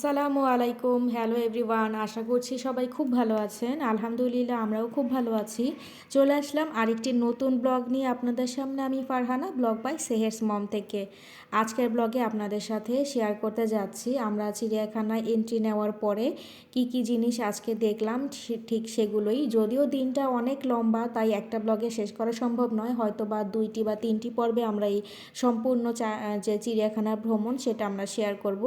আসসালামু আলাইকুম, hello everyone. আশা করছি সবাই খুব ভালো আছেন। আলহামদুলিল্লাহ আমরাও খুব ভালো আছি। চলে আসলাম আরেকটি নতুন ব্লগ নিয়ে আপনাদের সামনে। আমি ফারহানা, ব্লগ বাই সেহেরস মম থেকে। আজকের ব্লগে আপনাদের সাথে শেয়ার করতে যাচ্ছি আমরা চিড়িয়াখানায় এন্ট্রি নেওয়ার পরে কি কি জিনিস আজকে দেখলাম, ঠিক সেগুলোই। যদিও দিনটা অনেক লম্বা, তাই একটা ব্লগে শেষ করা সম্ভব নয়। হয়তো বা 2টি বা 3টি পর্বে আমরা এই সম্পূর্ণ যে চিড়িয়াখানার ভ্রমণ সেটা আমরা শেয়ার করব।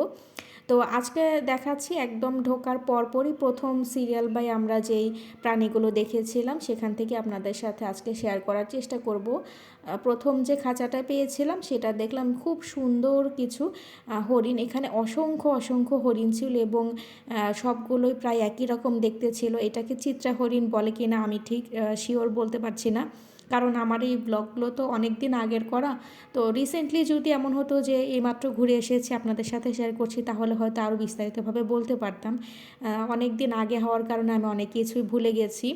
তো আজকে দেখাচ্ছি একদম ঢোকার পরপরই প্রথম সিরিয়াল বাই আমরা যেই প্রাণীগুলো দেখেছিলাম সেখান থেকে আপনাদের সাথে আজকে শেয়ার করার চেষ্টা করব। প্রথম যে খাঁচাটা পেয়েছিলাম সেটা দেখলাম খুব সুন্দর কিছু হরিণ। এখানে অসংখ্য অসংখ্য হরিণ ছিল এবং সবগুলোই প্রায় একই রকম দেখতে ছিল। এটাকে চিত্রা হরিণ বলে কিনা আমি ঠিক শিওর বলতে পারছি না, কারণ আমার এই ব্লগগুলো তো অনেক দিন আগের করা। তো রিসেন্টলি যদি এমন হতো যে এইমাত্র ঘুরে এসেছি আপনাদের সাথে শেয়ার করছি, তাহলে হয়তো আরও বিস্তারিতভাবে বলতে পারতাম। অনেক দিন আগে হওয়ার কারণে আমি অনেক কিছুই ভুলে গেছি।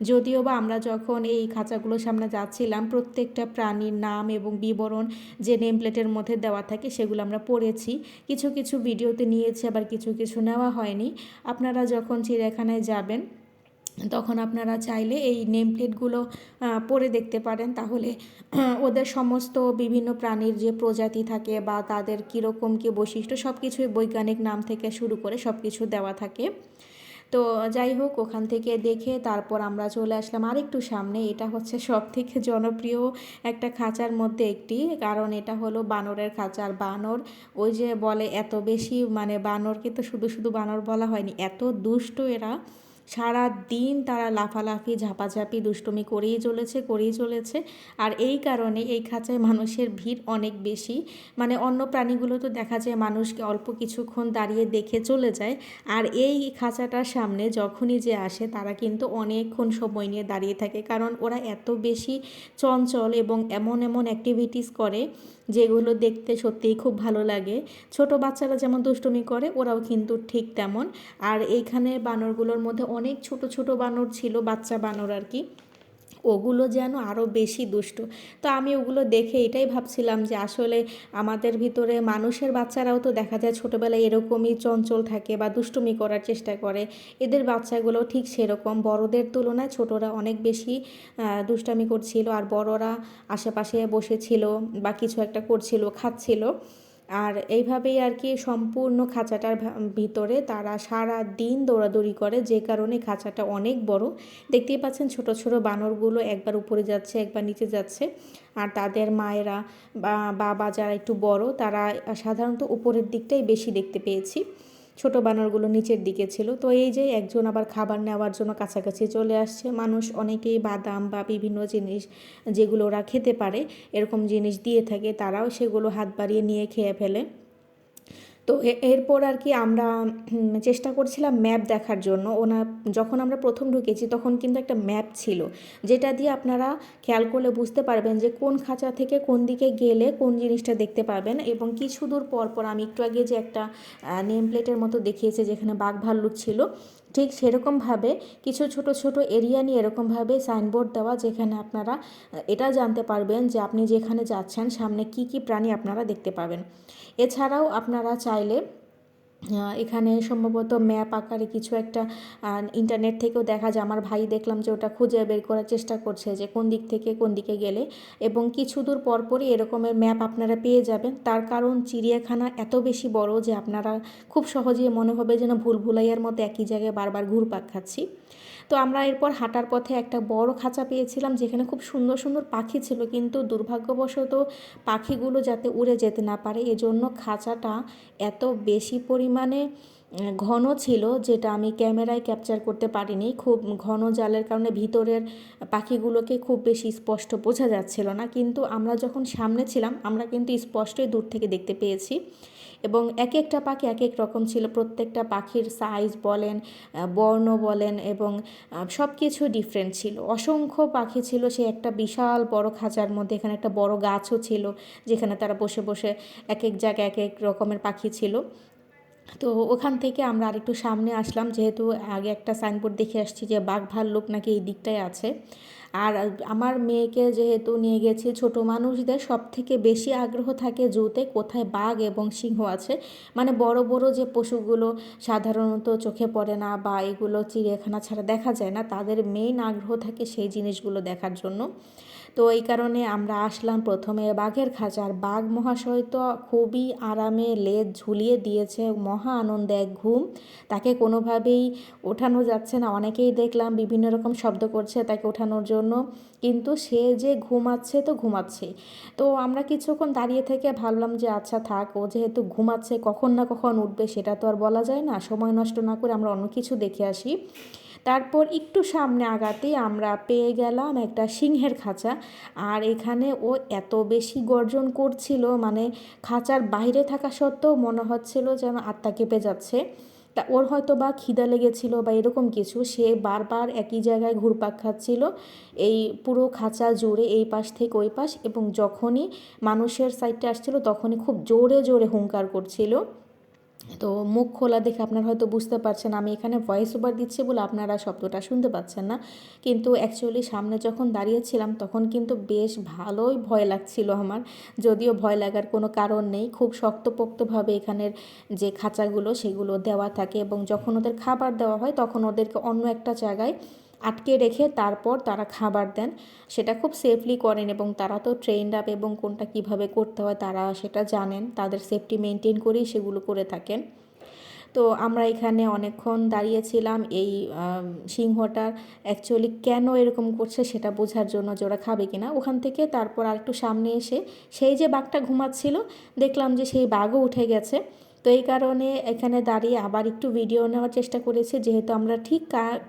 যদিও বা আমরা যখন এই খাঁচাগুলোর সামনে যাচ্ছিলাম প্রত্যেকটা প্রাণীর নাম এবং বিবরণ যে নেম প্লেটের মধ্যে দেওয়া থাকে সেগুলো আমরা পড়েছি। কিছু কিছু ভিডিওতে নিয়েছি, আবার কিছু কিছু নেওয়া হয়নি। আপনারা যখন চিড়িয়াখানায় যাবেন তখন আপনারা চাইলে এই নেম প্লেটগুলো পড়ে দেখতে পারেন। তাহলে ওদের সমস্ত বিভিন্ন প্রাণীর যে প্রজাতি থাকে বা তাদের কীরকম কী বৈশিষ্ট্য সব কিছুই বৈজ্ঞানিক নাম থেকে শুরু করে সব কিছু দেওয়া থাকে। তো যাই হোক, ওখান থেকে দেখে তারপর আমরা চলে আসলাম আরেকটু সামনে। এটা হচ্ছে সবথেকে জনপ্রিয় একটা খাঁচার মধ্যে একটি, কারণ এটা হলো বানরের খাঁচা। আর বানর ওই যে বলে এত বেশি, মানে বানরকে তো শুধু শুধু বানর বলা হয়নি, এত দুষ্ট এরা। সারা দিন তারা লাফালাফি ঝাপাঝাপি দুষ্টুমি করেই চলেছে। আর এই কারণে এই খাঁচায় মানুষের ভিড় অনেক বেশি। মানে অন্য প্রাণীগুলো তো দেখা যায় মানুষকে অল্প কিছুক্ষণ দাঁড়িয়ে দেখে চলে যায়, আর এই খাঁচাটার সামনে যখনই যে আসে তারা কিন্তু অনেকক্ষণ সময় নিয়ে দাঁড়িয়ে থাকে, কারণ ওরা এত বেশি চঞ্চল এবং এমন এমন অ্যাক্টিভিটিস করে যেগুলো দেখতে সত্যিই খুব ভালো লাগে। ছোট বাচ্চারা যেমন দুষ্টুমি করে ওরাও কিন্তু ঠিক তেমন। আর এইখানে বানরগুলোর মধ্যে অনেক ছোট ছোট বানর ছিল, বাচ্চা বানর আর কি। ওগুলো যেন আরও বেশি দুষ্ট। তো আমি ওগুলো দেখে এটাই ভাবছিলাম যে আসলে আমাদের ভিতরে মানুষের বাচ্চারাও তো দেখা যায় ছোটোবেলায় এরকমই চঞ্চল থাকে বা দুষ্টুমি করার চেষ্টা করে। এদের বাচ্চাগুলো ঠিক সেরকম, বড়দের তুলনায় ছোটরা অনেক বেশি দুষ্টামি করছিল, আর বড়রা আশেপাশে বসেছিল বা কিছু একটা করছিল, খাচ্ছিল। আর এইভাবেই আর কি সম্পূর্ণ খাঁচাটার ভিতরে তারা সারা দিন দৌড়াদৌড়ি করে, যে কারণে খাঁচাটা অনেক বড়। দেখতেই পাচ্ছেন ছোট ছোট বানরগুলো একবার উপরে যাচ্ছে একবার নিচে যাচ্ছে। আর তাদের মায়েরা বা বাবা যারা একটু বড় তারা সাধারণত উপরের দিকটাই বেশি দেখতে পেয়েছি, ছোট বানরগুলো নিচের দিকে ছিল। তো এই যে একজন আবার খাবার নেওয়ার জন্য কাছাকাছি চলে আসছে। মানুষ অনেকেই বাদাম বা বিভিন্ন জিনিস যেগুলো ওরা খেতে পারে এরকম জিনিস দিয়ে থাকে, তারাও সেগুলো হাত বাড়িয়ে নিয়ে খেয়ে ফেলে। তো এরপর আর কি আমরা চেষ্টা করছিলাম ম্যাপ দেখার জন্য। যখন আমরা প্রথম ঢুকেছি তখন কিন্তু একটা ম্যাপ ছিল, যেটা দিয়ে আপনারা খেয়াল করলে বুঝতে পারবেন যে কোন খাঁচা থেকে কোন দিকে গেলে কোন জিনিসটা দেখতে পাবেন। এবং কিছু দূর পর পর আমি একটু আগে যে একটা নেম প্লেটের মতো দেখিয়েছে যেখানে বাঘ ভাল্লুক ছিল, ঠিক সেরকমভাবে কিছু ছোট ছোট এরিয়া নিয়ে এরকমভাবে সাইনবোর্ড দেওয়া, যেখানে আপনারা এটা জানতে পারবেন যে আপনি যেখানে যাচ্ছেন সামনে কি কি প্রাণী আপনারা দেখতে পাবেন। এছাড়াও আপনারা চাইলে এখানে সম্ভবত ম্যাপ আকারে কিছু একটা ইন্টারনেট থেকেও দেখা যায়, আমার ভাই দেখলাম যে ওটা খুঁজে বের করার চেষ্টা করছে যে কোন দিক থেকে কোন দিকে গেলে। এবং কিছু দূর পরপরই এরকমের ম্যাপ আপনারা পেয়ে যাবেন। তার কারণ চিড়িয়াখানা এত বেশি বড় যে আপনারা খুব সহজেই মনে হবে যেন ভুলভুলাইয়ার মতো একই জায়গায় বারবার ঘুরপাক খাচ্ছি। তো আমরা এরপর হাঁটার পথে একটা বড় খাঁচা পেয়েছিলাম যেখানে খুব সুন্দর সুন্দর পাখি ছিল, কিন্তু দুর্ভাগ্যবশত পাখিগুলো যাতে উড়ে যেতে না পারে এজন্য খাঁচাটা এত বেশি পরিমাণে ঘন ছিল যেটা আমি ক্যামেরায় ক্যাপচার করতে পারিনি। খুব ঘন জালের কারণে ভিতরের পাখিগুলোকে খুব বেশি স্পষ্ট বোঝা যাচ্ছিল না, কিন্তু আমরা যখন সামনে ছিলাম আমরা কিন্তু স্পষ্টই দূর থেকে দেখতে পেয়েছি। এবং এক একটা পাখি এক এক রকম ছিল, প্রত্যেকটা পাখির সাইজ বলেন, বর্ণ বলেন এবং সব কিছু ডিফারেন্ট ছিল। অসংখ্য পাখি ছিল সে একটা বিশাল বড় খাঁচার মধ্যে। এখানে একটা বড় গাছও ছিল যেখানে তারা বসে বসে এক এক জায়গায় এক এক রকমের পাখি ছিল। তো ওখান থেকে আমরা আরেকটু সামনে আসলাম, যেহেতু আগে একটা সাইনবোর্ড দেখে আসছি যে বাঘ ভাল্লুক নাকি এই দিকটায় আছে। আর আমার মেয়েকে যেহেতু নিয়ে গেছি, ছোট মানুষদের সব থেকে বেশি আগ্রহ থাকে জুতে কোথায় বাঘ এবং সিংহ আছে, মানে বড় বড় যে পশুগুলো সাধারণত চোখে পড়ে না বা এগুলো চিড়িয়াখানা ছাড়া দেখা যায় না, তাদের মেইন আগ্রহ থাকে সেই জিনিসগুলো দেখার জন্য। তো এই কারণে আমরা আসলাম প্রথমে বাঘের খাঁচা। আর বাঘ মহাশয় তো খুবই আরামে লেজ ঝুলিয়ে দিয়েছে, মহা আনন্দে এক ঘুম, তাকে কোনোভাবেই ওঠানো যাচ্ছে না। অনেকেই দেখলাম বিভিন্ন রকম শব্দ করছে তাকে ওঠানোর জন্য, কিন্তু সে যে ঘুমাচ্ছে তো ঘুমাচ্ছে। তো আমরা কিছুক্ষণ দাঁড়িয়ে থেকে ভাবলাম যে আচ্ছা থাক, ও যেহেতু ঘুমাচ্ছে কখন না কখন উঠবে সেটা তো আর বলা যায় না, সময় নষ্ট না করে আমরা অন্য কিছু দেখে আসি। তারপর একটু সামনে আগাতেই আমরা পেয়ে গেলাম একটা সিংহের খাঁচা। আর এখানে ও এত বেশি গর্জন করছিল, মানে খাঁচার বাইরে থাকা সত্ত্বেও মনে হচ্ছিল যেন আত্মা কেঁপে যাচ্ছে। তা ওর হয়তো বা খিদা লেগেছিল বা এরকম কিছু, সে বারবার একই জায়গায় ঘুরপাক খাচ্ছিল এই পুরো খাঁচা জুড়ে, এই পাশ থেকে ওই পাশ, এবং যখনই মানুষের সাইডে আসছিল তখনই খুব জোরে জোরে হুংকার করছিল। তো মুখ খোলা দেখে আপনারা হয়তো বুঝতে পারছেন, আমি এখানে ভয়েস ওভার দিচ্ছি বলে আপনারা শব্দটা শুনতে পাচ্ছেন না, কিন্তু অ্যাকচুয়ালি সামনে যখন দাঁড়িয়েছিলাম তখন কিন্তু বেশ ভালোই ভয় লাগছিল আমার। যদিও ভয় লাগার কোনো কারণ নেই, খুব শক্তপোক্তভাবে এখানের যে খাঁচাগুলো সেগুলো দেওয়া থাকে, এবং যখন ওদের খাবার দেওয়া হয় তখন ওদেরকে অন্য একটা জায়গায় আটকে রেখে তারপর তারা খাবার দেন। সেটা খুব সেফলি করেন এবং তারা তো ট্রেনড আপ, এবং কোনটা কিভাবে করতে হয় তারা সেটা জানেন, তাদের সেফটি মেনটেন করেই সেগুলো করে থাকেন। তো আমরা এখানে অনেকক্ষণ দাঁড়িয়েছিলাম এই সিংহটার অ্যাকচুয়ালি কেন এরকম করছে সেটা বোঝার জন্য, যে ওরা খাবে কিনা। ওখান থেকে তারপর আর একটু সামনে এসে সেই যে বাঘটা ঘুমাচ্ছিল দেখলাম যে সেই বাঘও উঠে গেছে। তো এই কারণে এখানে দাঁড়িয়ে আবার একটু ভিডিও নেওয়ার চেষ্টা করেছি, যেহেতু আমরা ঠিক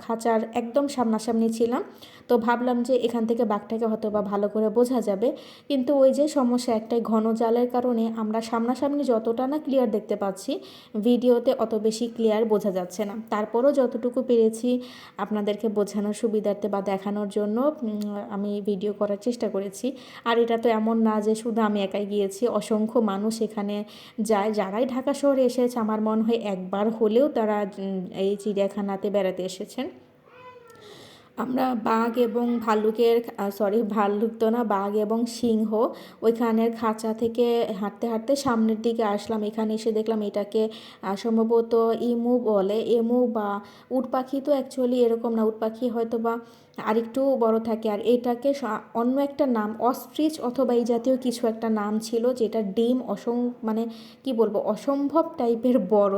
খাঁচার একদম সামনাসামনি ছিলাম। তো ভাবলাম যে এখান থেকে বাঘটাকে হয়তো বা ভালো করে বোঝা যাবে, কিন্তু ওই যে সমস্যা একটাই, ঘন জালের কারণে আমরা সামনাসামনি যতটা না ক্লিয়ার দেখতে পাচ্ছি, ভিডিওতে অত বেশি ক্লিয়ার বোঝা যাচ্ছে না। তারপরও যতটুকু পেরেছি আপনাদেরকে বোঝানোর সুবিধার্থে বা দেখানোর জন্য আমি ভিডিও করার চেষ্টা করেছি। আর এটা তো এমন না যে শুধু আমি একাই গিয়েছি, অসংখ্য মানুষ এখানে যায়, যারাই ঢাকা শহরে এসেছে আমার মনে হয় একবার হলেও তারা এই চিড়িয়াখানাতে বেড়াতে এসেছেন। আমরা বাঘ এবং ভাল্লুকের, ভাল্লুক তো না, বাঘ এবং সিংহ ওইখানের খাঁচা থেকে হাঁটতে হাঁটতে সামনের দিকে আসলাম। এখানে এসে দেখলাম এটাকে সম্ভবত ইমু বলে, এমু বা উট পাখি তো অ্যাকচুয়ালি এরকম না, উট পাখি হয়তো বা আরেকটু বড় থাকে, আর এটাকে অন্য একটা নাম অস্ট্রিচ অথবা এই জাতীয় কিছু একটা নাম ছিল, যেটা ডিম মানে কি বলবো অসম্ভব টাইপের বড়।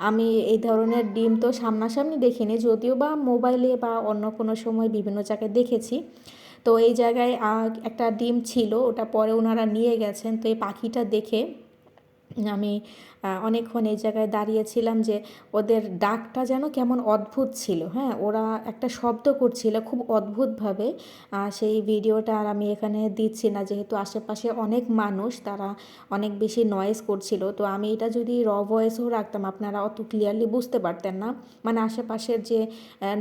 আমি এই ধরনের ডিম তো সামনাসামনি দেখিনি, যদিও বা মোবাইলে বা অন্য কোনো সময় বিভিন্ন জায়গায় দেখেছি। তো এই জায়গায় একটা ডিম ছিল, ওটা পরে ওনারা নিয়ে গেছেন। তো এই পাখিটা দেখে আমি অনেকক্ষণ এই জায়গায় দাঁড়িয়েছিলাম, যে ওদের ডাকটা যেন কেমন অদ্ভুত ছিল। হ্যাঁ, ওরা একটা শব্দ করছিল খুব অদ্ভুতভাবে। সেই ভিডিওটা আর আমি এখানে দিচ্ছি না, যেহেতু আশেপাশে অনেক মানুষ, তারা অনেক বেশি নয়েজ করছিল। তো আমি এটা যদি ভয়েসও রাখতাম আপনারা অত ক্লিয়ারলি বুঝতে পারতেন না, মানে আশেপাশের যে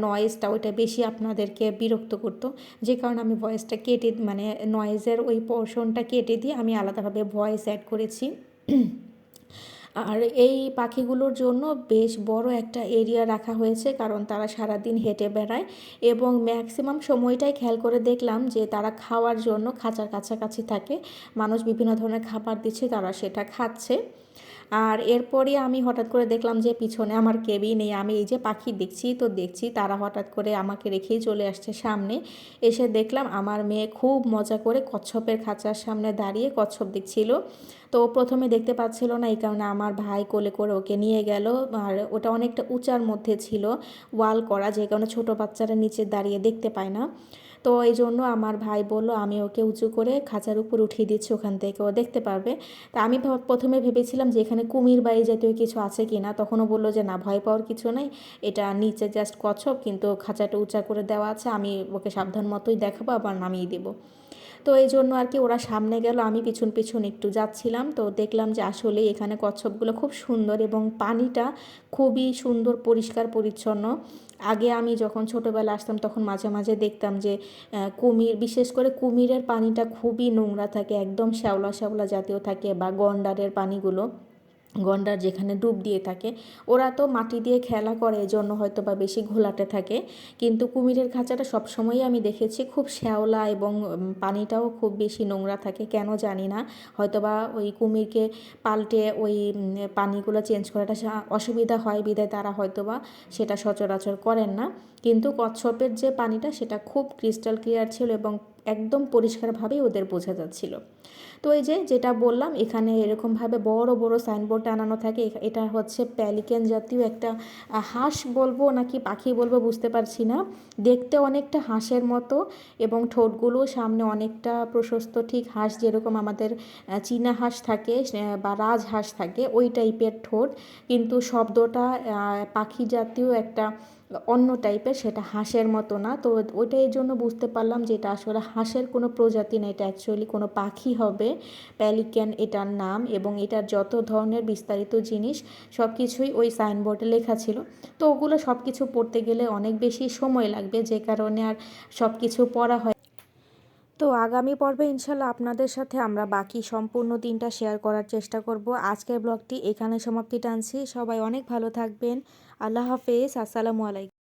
নয়েজটা ওইটা বেশি আপনাদেরকে বিরক্ত করতো, যে কারণে আমি ভয়েসটা কেটে, মানে নয়েজের ওই পোর্শনটা কেটে দিয়ে আমি আলাদাভাবে ভয়েস অ্যাড করেছি। আর এই পাখিগুলোর জন্য বেশ বড় একটা এরিয়া রাখা হয়েছে, কারণ তারা সারাদিন হেঁটে বেড়ায়, এবং ম্যাক্সিমাম সময়টাই খেয়াল করে দেখলাম যে তারা খাওয়ার জন্য খাঁচার কাছাকাছি থাকে। মানুষ বিভিন্ন ধরনের খাবার দিচ্ছে, তারা সেটা খাচ্ছে। আর এরপরই আমি হঠাৎ করে দেখলাম যে পিছনে আমার কেউই নেই, আমি এই যে পাখি দেখছি তারা হঠাৎ করে আমাকে রেখেই চলে আসছে সামনে। এসে দেখলাম আমার মেয়ে খুব মজা করে কচ্ছপের খাঁচার সামনে দাঁড়িয়ে কচ্ছপ দেখছিল। তো প্রথমে দেখতে পাচ্ছিল না, এই কারণে আমার ভাই কোলে করে ওকে নিয়ে গেল। আর ওটা অনেকটা উঁচার মধ্যে ছিল, ওয়াল করা, যে কারণে ছোটো বাচ্চারা নিচে দাঁড়িয়ে দেখতে পায় না। তো এই জন্য আমার ভাই বলল আমি ওকে উঁচু করে খাঁচার উপর উঠিয়ে দিচ্ছি, ওখান থেকে ও দেখতে পারবে। তা আমি প্রথমে ভেবেছিলাম যে এখানে কুমির বা এই জাতীয় কিছু আছে কি না, তখনও বললো যে না, ভয় পাওয়ার কিছু নেই, এটা নিচে জাস্ট কচ্ছপ, কিন্তু খাঁচাটা উঁচা করে দেওয়া আছে, আমি ওকে সাবধান মতোই দেখাবো, আবার নামিয়ে দেবো। তো এই জন্য আর কি ওরা সামনে গেল, আমি পিছন পিছন একটু যাচ্ছিলাম। তো দেখলাম যে আসলে এখানে কচ্ছপগুলো খুব সুন্দর, এবং পানিটা খুবই সুন্দর, পরিষ্কার পরিচ্ছন্ন। আগে আমি যখন ছোটোবেলা আসতাম তখন মাঝে মাঝে দেখতাম যে কুমির, বিশেষ করে কুমিরের পানিটা খুবই নোংরা থাকে, একদম শ্যাওলা শ্যাওলা জাতীয় থাকে, বা গন্ডারের পানিগুলো। গন্ডার যেখানে ডুব দিয়ে থাকে, ওরা তো মাটি দিয়ে খেলা করে, এজন্য হয়তো বা বেশি ঘোলাটে থাকে। কিন্তু কুমিরের খাঁচাটা সবসময়ই আমি দেখেছি খুব শ্যাওলা এবং পানিটাও খুব বেশি নোংরা থাকে, কেন জানি না। হয়তো বা ওই কুমিরকে পাল্টে ওই পানিগুলো চেঞ্জ করাটা অসুবিধা হয়, বিধায় তারা হয়তো বা সেটা সচরাচর করেন না। কিন্তু কচ্ছপের যে পানিটা সেটা খুব ক্রিস্টাল ক্লিয়ার ছিল এবং একদম পরিষ্কারভাবেই ওদের বোঝা যাচ্ছিল। তো এই যে যেটা বললাম, এখানে এরকমভাবে বড় বড় সাইনবোর্ড টানানো থাকে। এটা হচ্ছে প্যালিকেন জাতীয় একটা হাঁস বলবো নাকি পাখি বলবো বুঝতে পারছি না। দেখতে অনেকটা হাঁসের মতো এবং ঠোঁটগুলো সামনে অনেকটা প্রশস্ত, ঠিক হাঁস যেরকম আমাদের চীনা হাঁস থাকে বা রাজহাঁস থাকে ওই টাইপের ঠোঁট, কিন্তু শব্দটা পাখি জাতীয় একটা অন্য টাইপের, সেটা হাঁসের মতো না। তো ওইটা এই জন্য বুঝতে পারলাম যে এটা আসলে হাঁসের কোনো প্রজাতি না, এটা অ্যাকচুয়ালি কোনো পাখি হবে। প্যালিক্যান এটার নাম, এবং এটার যত ধরনের বিস্তারিত জিনিস সব কিছুই ওই সাইনবোর্ডে লেখা ছিল। তো ওগুলো সব কিছু পড়তে গেলে অনেক বেশি সময় লাগবে, যে কারণে আর সব কিছু পড়া হয়। তো আগামী পর্বে ইনশাল্লাহ আপনাদের সাথে আমরা বাকি সম্পূর্ণ দিনটা শেয়ার করার চেষ্টা করব। আজকের ব্লগটি এখানে সমাপ্তি টানছি। সবাই অনেক ভালো থাকবেন। আল্লাহ হাফেজ। আসসালামু আলাইকুম।